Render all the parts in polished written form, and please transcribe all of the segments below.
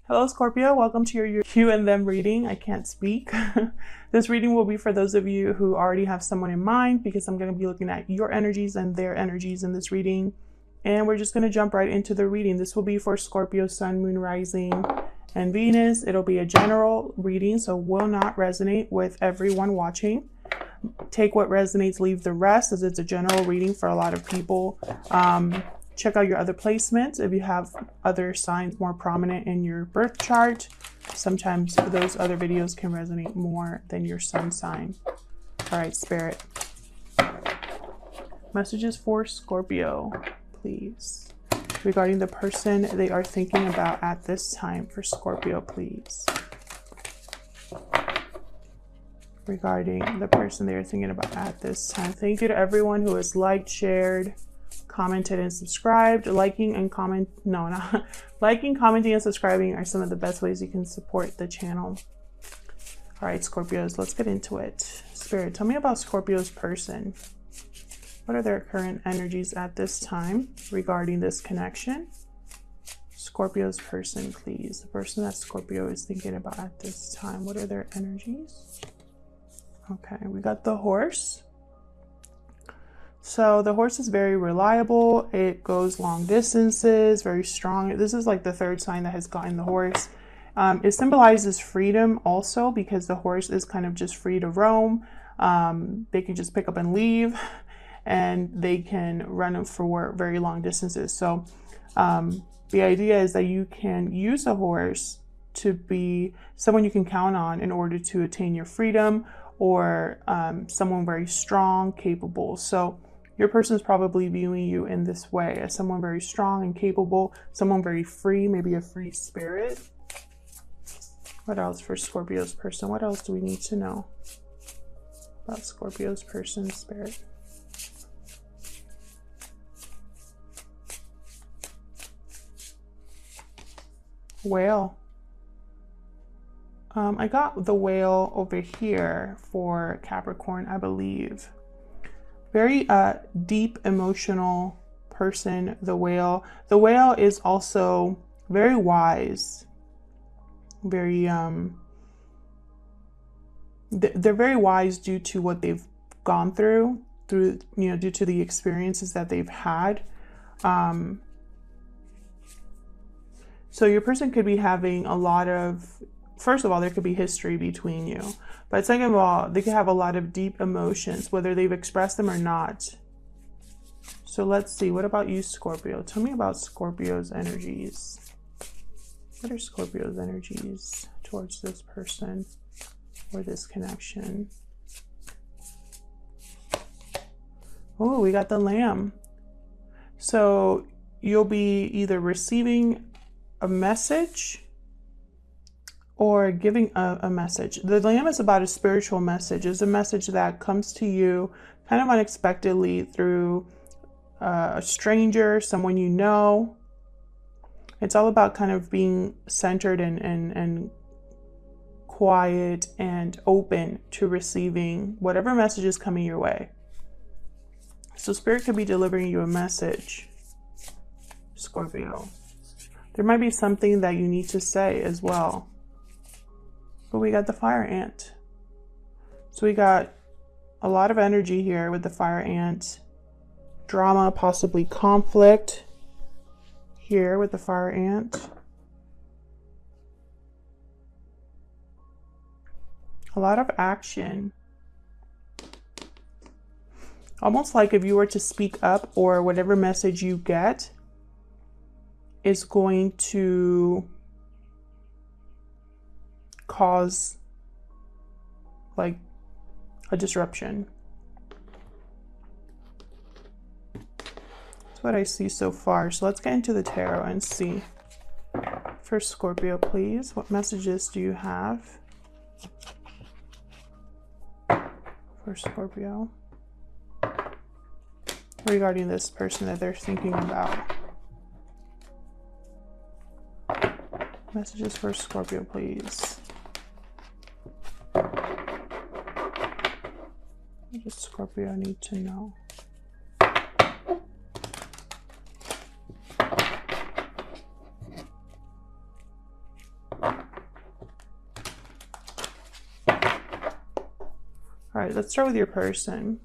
Hello Scorpio, welcome to your you and them reading. I can't speak. This reading will be for those of you who already have someone in mind, because I'm going to be looking at your energies and their energies in this reading. And we're just going to jump right into the reading. This will be for Scorpio, Sun, Moon, Rising, and Venus. It'll be a general reading, so will not resonate with everyone watching. Take what resonates, leave the rest, as it's a general reading for a lot of people. Check out your other placements if you have other signs more prominent in your birth chart. Sometimes those other videos can resonate more than your sun sign. All right, Spirit. Messages for Scorpio, please. Regarding the person they are thinking about at this time for Scorpio, please. Regarding the person they are thinking about at this time. Thank you to everyone who has liked, shared, commented, and subscribed. Liking, commenting, and subscribing are some of the best ways you can support the channel. All right, Scorpios, let's get into it. Spirit, tell me about Scorpio's person. What are their current energies at this time regarding this connection? Scorpio's person, please. The person that Scorpio is thinking about at this time. What are their energies? Okay, we got the horse. So the horse is very reliable. It goes long distances, very strong. This is like the third sign that has gotten the horse. It symbolizes freedom also, because the horse is kind of just free to roam. They can just pick up and leave, and they can run for very long distances. So the idea is that you can use a horse to be someone you can count on in order to attain your freedom, or someone very strong, capable. So your person is probably viewing you in this way, as someone very strong and capable, someone very free, maybe a free spirit. What else for Scorpio's person? What else do we need to know about Scorpio's person, Spirit? Whale. I got the whale over here for Capricorn, I believe. Very deep emotional person, the whale. The whale is also very wise. Very they're very wise due to what they've gone through, due to the experiences that they've had. So your person could be having a lot of, first of all, there could be history between you. But second of all, they could have a lot of deep emotions, whether they've expressed them or not. So let's see. What about you, Scorpio? Tell me about Scorpio's energies. What are Scorpio's energies towards this person or this connection? Oh, we got the Lamb. So you'll be either receiving a message or giving a message. The Lamb is about a spiritual message. It's a message that comes to you kind of unexpectedly through a stranger, someone you know. It's all about kind of being centered and quiet and open to receiving whatever message is coming your way. So Spirit could be delivering you a message, Scorpio. There might be something that you need to say as well. But we got the fire ant. So we got a lot of energy here with the fire ant. Drama, possibly conflict here with the fire ant. A lot of action. Almost like if you were to speak up, or whatever message you get is going to cause like a disruption. That's what I see so far. So let's get into the tarot and see. For Scorpio, please, what messages do you have for Scorpio regarding this person that they're thinking about? Messages for Scorpio, please. What does Scorpio need to know? All right, let's start with your person.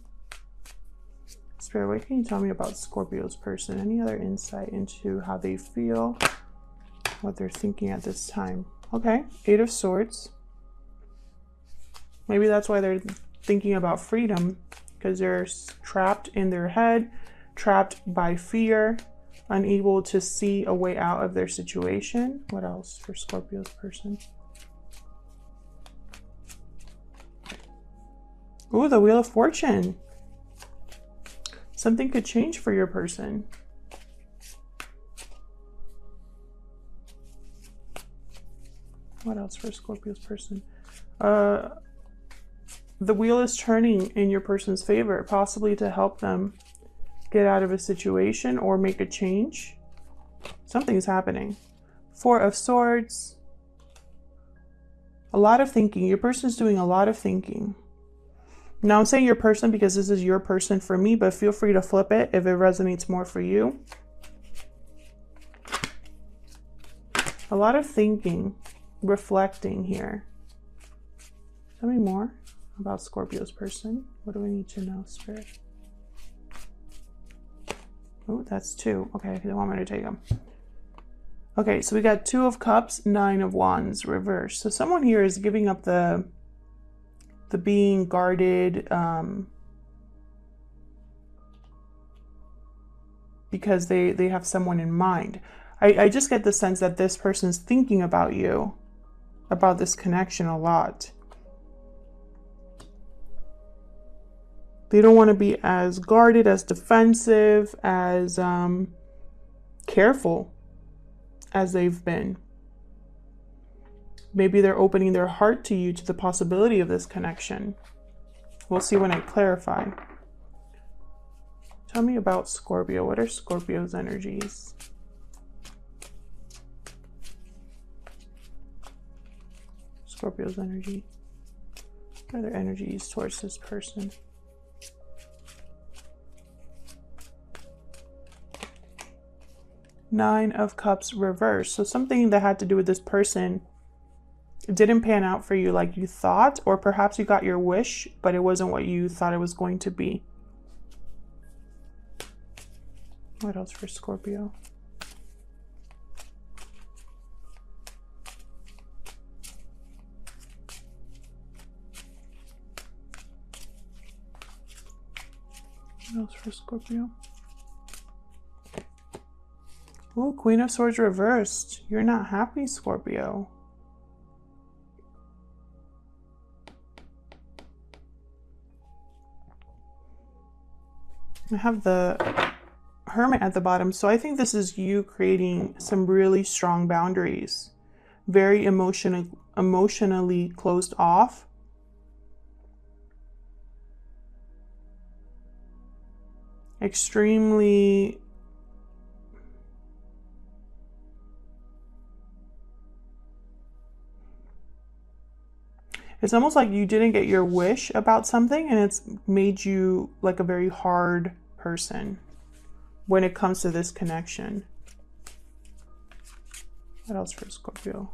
Spirit, what can you tell me about Scorpio's person? Any other insight into how they feel, what they're thinking at this time? Okay, 8 of Swords. Maybe that's why they're thinking about freedom, because they're trapped in their head, trapped by fear, unable to see a way out of their situation. What else for Scorpio's person? Ooh, the Wheel of Fortune. Something could change for your person. What else for Scorpio's person? The wheel is turning in your person's favor, possibly to help them get out of a situation or make a change. Something's happening. 4 of Swords. A lot of thinking. Your person's doing a lot of thinking. Now I'm saying your person because this is your person for me, but feel free to flip it if it resonates more for you. A lot of thinking, reflecting here. Tell me more about Scorpio's person. What do we need to know, Spirit? Oh, that's 2. Okay, they want me to take them. Okay, so we got 2 of Cups, 9 of Wands, reverse. So someone here is giving up the being guarded because they have someone in mind. I just get the sense that this person's thinking about you, about this connection a lot. They don't want to be as guarded, as defensive, as careful as they've been. Maybe they're opening their heart to you, to the possibility of this connection. We'll see when I clarify. Tell me about Scorpio. What are Scorpio's energies? Scorpio's energy. What are their energies towards this person? Nine of Cups reverse. So something that had to do with this person didn't pan out for you like you thought, or perhaps you got your wish, but it wasn't what you thought it was going to be. What else for Scorpio? What else for Scorpio? Oh, Queen of Swords reversed. You're not happy, Scorpio. I have the Hermit at the bottom. So I think this is you creating some really strong boundaries. Very emotionally closed off. Extremely it's almost like you didn't get your wish about something and it's made you like a very hard person when it comes to this connection. What else for Scorpio?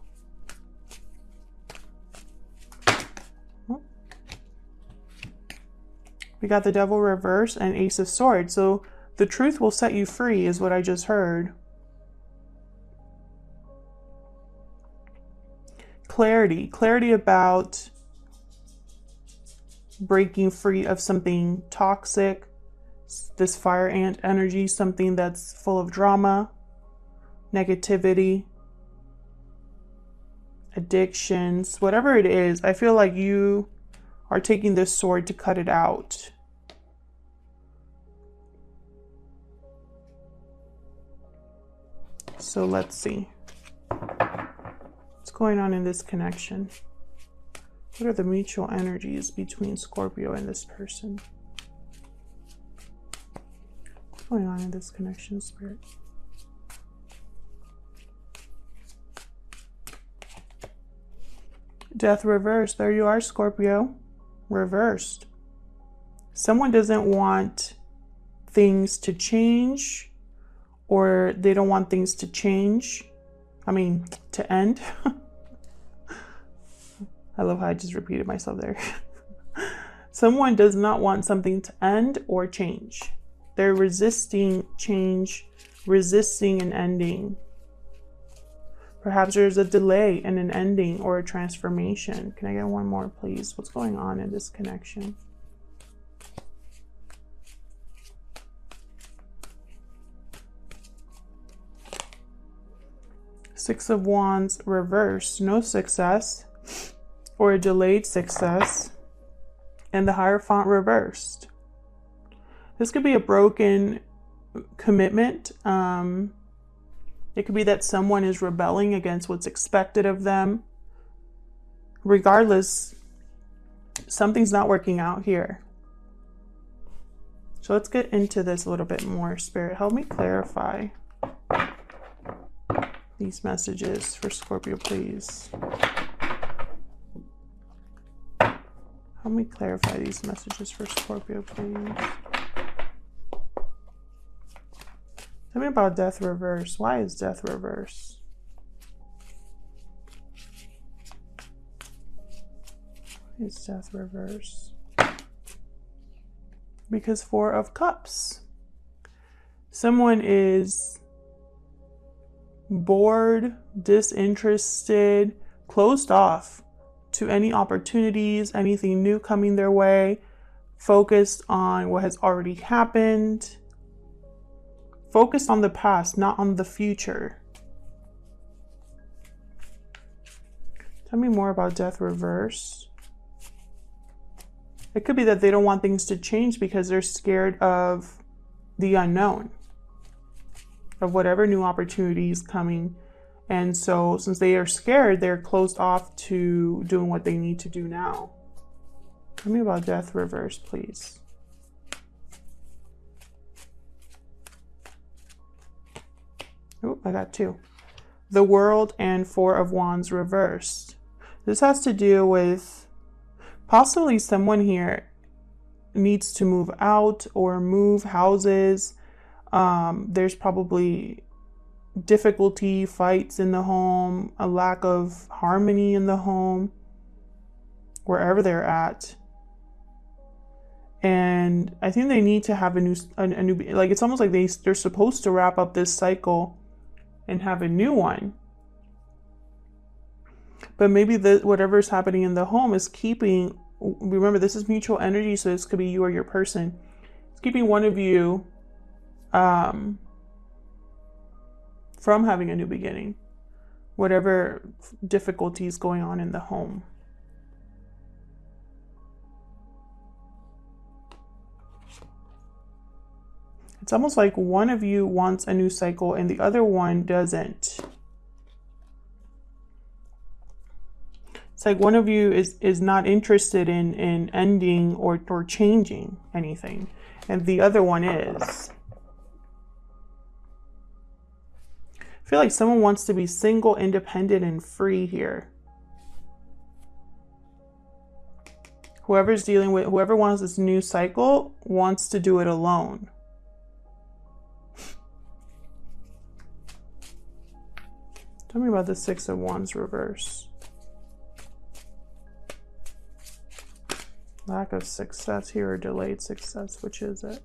Oh. We got the Devil reverse and Ace of Swords. So the truth will set you free is what I just heard. Clarity about breaking free of something toxic, this fire ant energy, something that's full of drama, negativity, addictions, whatever it is. I feel like you are taking this sword to cut it out. So let's see. What's going on in this connection? What are the mutual energies between Scorpio and this person? What's going on in this connection, Spirit? Death reversed. There you are, Scorpio. Reversed. Someone doesn't want things to change, or they don't want things to change. I mean, to end. I love how I just repeated myself there. Someone does not want something to end or change. They're resisting change, resisting an ending. Perhaps there's a delay in an ending or a transformation. Can I get one more, please? What's going on in this connection? Six of Wands reversed, no success or a delayed success, and the Hierophant reversed. This could be a broken commitment. It could be that someone is rebelling against what's expected of them. Regardless, something's not working out here. So let's get into this a little bit more. Spirit, help me clarify these messages for Scorpio, please. Help me clarify these messages for Scorpio, please. Tell me about death reverse. Why is death reverse? Why is death reverse? Because Four of Cups. Someone is bored, disinterested, closed off to any opportunities, anything new coming their way, focused on what has already happened. Focused on the past, not on the future. Tell me more about death reverse. It could be that they don't want things to change because they're scared of the unknown, of whatever new opportunity is coming. And so since they are scared, they're closed off to doing what they need to do now. Tell me about death reverse, please. Oh, I got two. The World and Four of Wands reversed. This has to do with possibly someone here needs to move out or move houses. There's probably difficulty, fights in the home, a lack of harmony in the home, wherever they're at. And I think they need to have a new, like it's almost like they're supposed to wrap up this cycle and have a new one. But maybe whatever's happening in the home is keeping, remember this is mutual energy, so this could be you or your person. It's keeping one of you from having a new beginning, whatever difficulties going on in the home. It's almost like one of you wants a new cycle and the other one doesn't. It's like one of you is not interested in ending or changing anything, and the other one is. I feel like someone wants to be single, independent, and free here. Whoever's dealing with, whoever wants this new cycle wants to do it alone. Tell me about the Six of Wands reverse. Lack of success here or delayed success, which is it?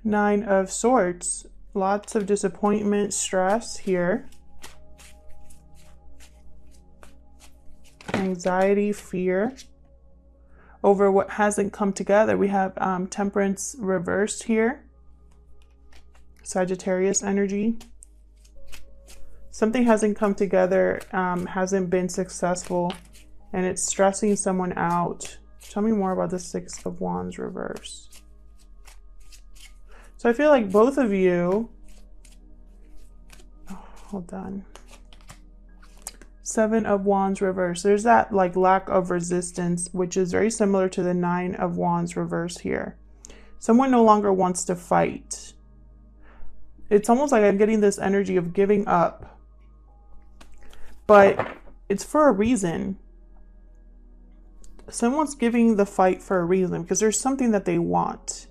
Nine of Swords. Lots of disappointment, stress here. Anxiety, fear over what hasn't come together. We have Temperance reversed here. Sagittarius energy. Something hasn't come together, hasn't been successful, and it's stressing someone out. Tell me more about the Six of Wands reverse. So I feel like both of you, hold on. Seven of Wands reverse. There's that like lack of resistance, which is very similar to the Nine of Wands reverse here. Someone no longer wants to fight. It's almost like I'm getting this energy of giving up, but it's for a reason. Someone's giving the fight for a reason because there's something that they want.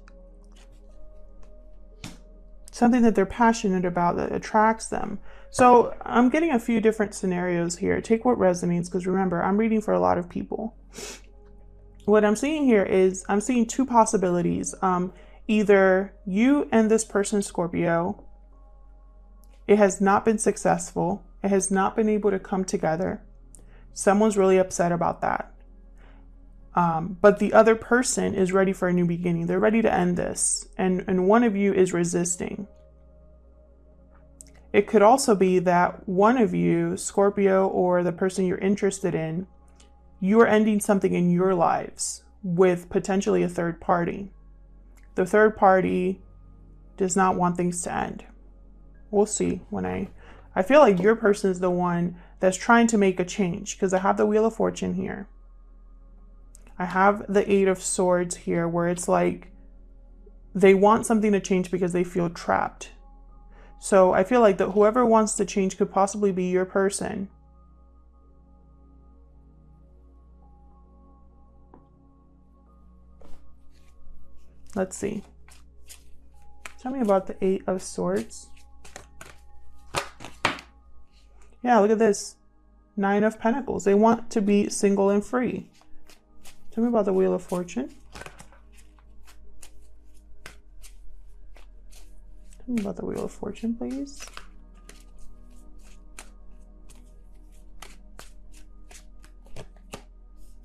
something that they're passionate about that attracts them. So I'm getting a few different scenarios here. Take what resonates, because remember, I'm reading for a lot of people. What I'm seeing here is I'm seeing two possibilities. Either you and this person, Scorpio, it has not been successful. It has not been able to come together. Someone's really upset about that. But the other person is ready for a new beginning. They're ready to end this. And one of you is resisting. It could also be that one of you, Scorpio, or the person you're interested in, you are ending something in your lives with potentially a third party. The third party does not want things to end. We'll see. I feel like your person is the one that's trying to make a change, because I have the Wheel of Fortune here. I have the Eight of Swords here, where it's like they want something to change because they feel trapped. So I feel like that whoever wants to change could possibly be your person. Let's see. Tell me about the Eight of Swords. Yeah, look at this. Nine of Pentacles. They want to be single and free. Tell me about the Wheel of Fortune. Tell me about the Wheel of Fortune, please.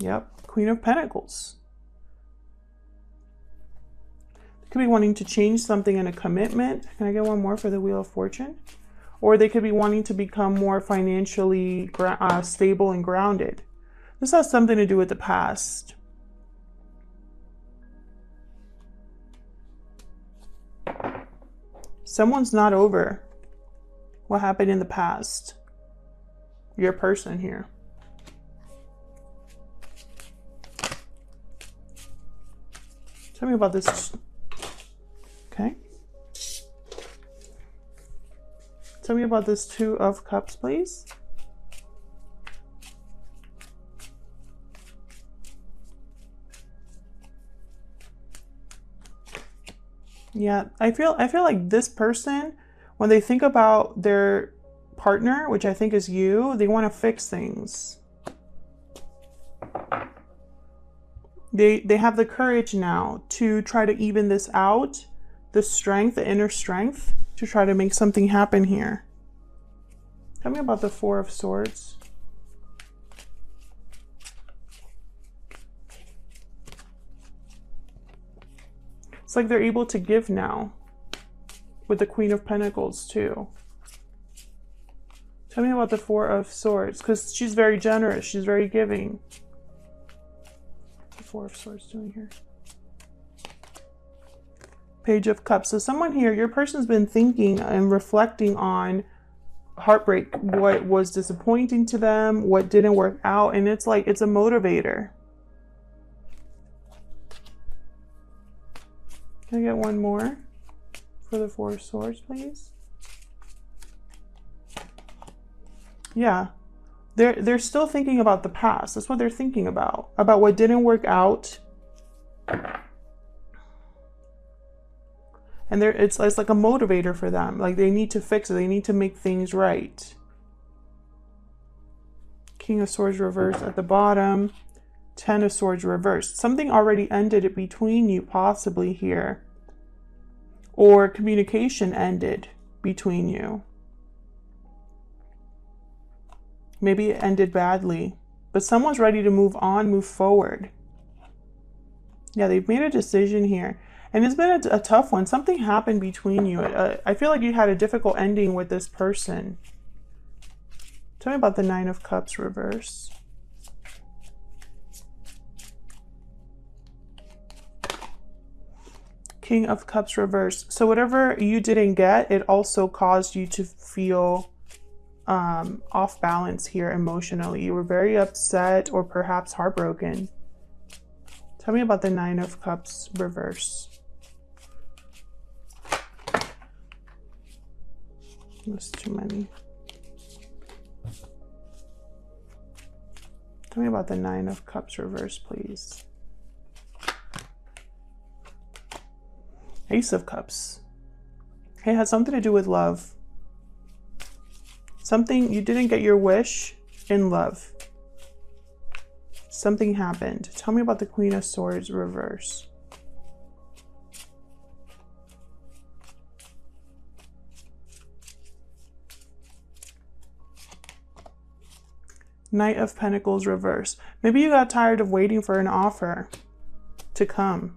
Yep, Queen of Pentacles. They could be wanting to change something in a commitment. Can I get one more for the Wheel of Fortune? Or they could be wanting to become more financially stable and grounded. This has something to do with the past. Someone's not over what happened in the past. Your person here. Tell me about this. Okay. Tell me about this Two of Cups, please. Yeah, I feel like this person, when they think about their partner, which I think is you, they want to fix things. They have the courage now to try to even this out, the strength, the inner strength, to try to make something happen here. Tell me about the Four of Swords. It's like they're able to give now with the Queen of Pentacles too. Tell me about the Four of Swords, because she's very generous. She's very giving. What's the Four of Swords doing here? Page of Cups. So someone here, your person's been thinking and reflecting on heartbreak, what was disappointing to them, what didn't work out, and it's like it's a motivator. Can I get one more for the Four of Swords, please? Yeah, they're still thinking about the past. That's what they're thinking about what didn't work out. And it's like a motivator for them. Like they need to fix it. They need to make things right. King of Swords reversed at the bottom. Ten of Swords reversed. Something already ended between you possibly here. Or communication ended between you. Maybe it ended badly. But someone's ready to move on, move forward. Yeah, they've made a decision here. And it's been a tough one. Something happened between you. I feel like you had a difficult ending with this person. Tell me about the Nine of Cups reverse. King of Cups reverse. So whatever you didn't get, it also caused you to feel off balance here emotionally. You were very upset or perhaps heartbroken. Tell me about the Nine of Cups reverse. That's too many. Tell me about the Nine of Cups reverse, please. Ace of Cups. It has something to do with love. Something, you didn't get your wish in love. Something happened. Tell me about the Queen of Swords reverse. Knight of Pentacles reverse. Maybe you got tired of waiting for an offer to come.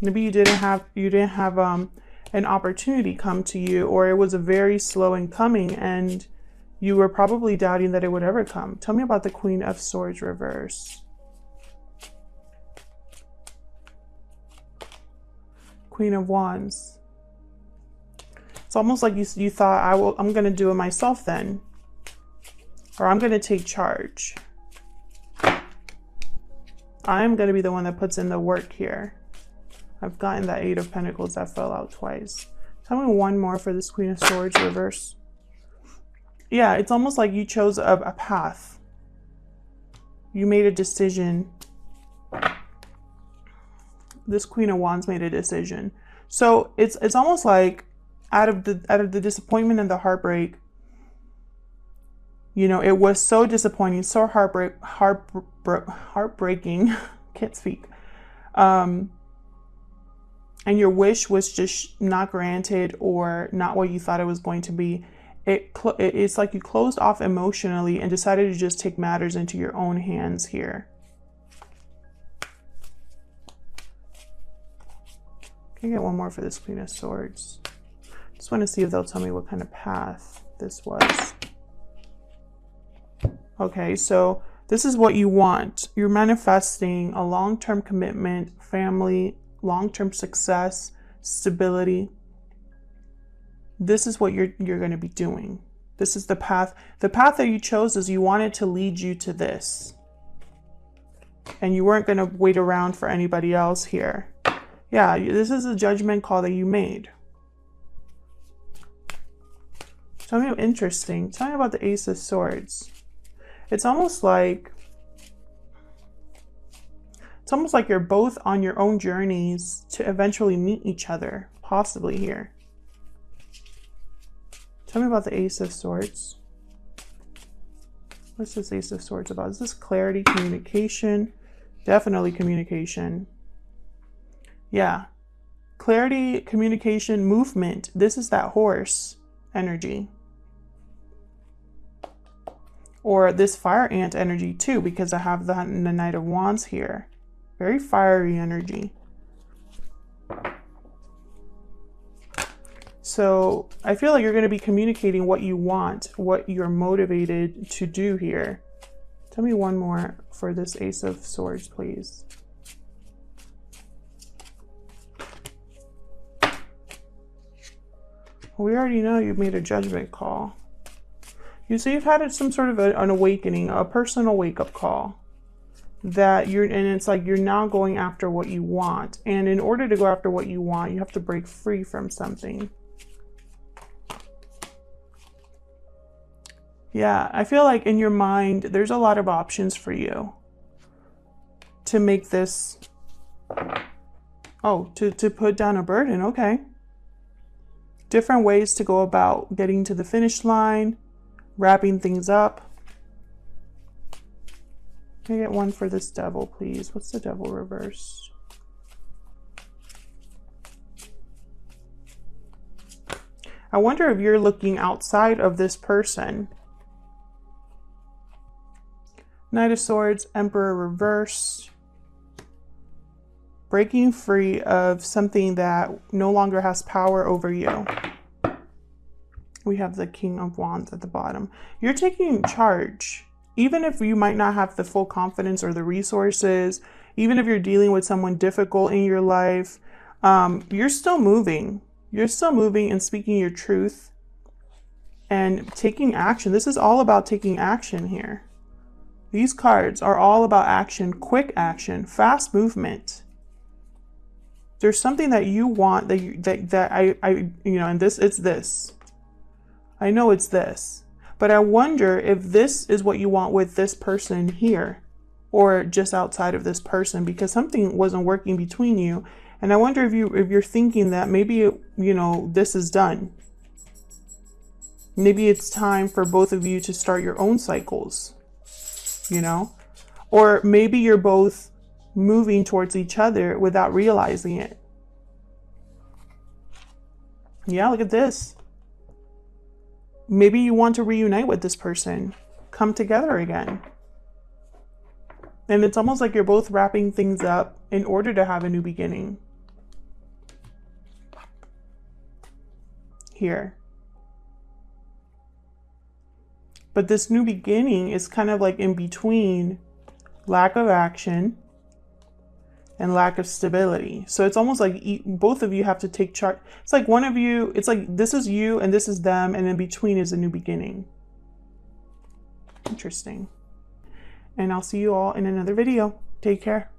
Maybe you didn't have an opportunity come to you, or it was a very slow in coming and you were probably doubting that it would ever come. Tell me about the Queen of Swords reverse. Queen of Wands. It's almost like you thought, I'm going to do it myself then. Or I'm going to take charge. I'm going to be the one that puts in the work here. I've gotten that Eight of Pentacles that fell out twice. Tell me one more for this Queen of Swords reverse. Yeah, it's almost like you chose a path. You made a decision. This Queen of Wands made a decision. So it's almost like out of the disappointment and the heartbreak, you know, it was so disappointing, so heartbreaking. Can't speak. And your wish was just not granted or not what you thought it was going to be. It's like you closed off emotionally and decided to just take matters into your own hands here. Can I get one more for this Queen of Swords? Just want to see if they'll tell me what kind of path this was. Okay, so this is what you want. You're manifesting a long-term commitment, family, long-term success, stability. This is what you're going to be doing. This is the path. The path that you chose is you wanted to lead you to this. And you weren't going to wait around for anybody else here. Yeah, this is a judgment call that you made. Tell me interesting. Tell me about the Ace of Swords. It's almost like you're both on your own journeys to eventually meet each other, possibly here. Tell me about the Ace of Swords. What's this Ace of Swords about? Is this clarity, communication? Definitely communication. Yeah. Clarity, communication, movement. This is that horse energy. Or this fire ant energy too, because I have the Knight of Wands here. Very fiery energy. So I feel like you're going to be communicating what you want, what you're motivated to do here. Tell me one more for this Ace of Swords, please. We already know you've made a judgment call. You see, you've had some sort of an awakening, a personal wake-up call. And it's like you're now going after what you want. And in order to go after what you want, you have to break free from something. Yeah, I feel like in your mind, there's a lot of options for you to make this, to put down a burden. Okay. Different ways to go about getting to the finish line, wrapping things up. Can I get one for this Devil, please? What's the Devil reverse? I wonder if you're looking outside of this person. Knight of Swords, Emperor reverse. Breaking free of something that no longer has power over you. We have the King of Wands at the bottom. You're taking charge. Even if you might not have the full confidence or the resources, even if you're dealing with someone difficult in your life, you're still moving. You're still moving and speaking your truth and taking action. This is all about taking action here. These cards are all about action, quick action, fast movement. There's something that you want and it's this. I know it's this. But I wonder if this is what you want with this person here. or just outside of this person, because something wasn't working between you. And I wonder if you're thinking that maybe, you know, this is done. Maybe it's time for both of you to start your own cycles, you know? Or maybe you're both moving towards each other without realizing it. Yeah, look at this. Maybe you want to reunite with this person, come together again. And it's almost like you're both wrapping things up in order to have a new beginning. Here. But this new beginning is kind of like in between lack of action and lack of stability. So it's almost like both of you have to take charge. It's like one of you, it's like this is you and this is them, and in between is a new beginning. Interesting. And I'll see you all in another video. Take care.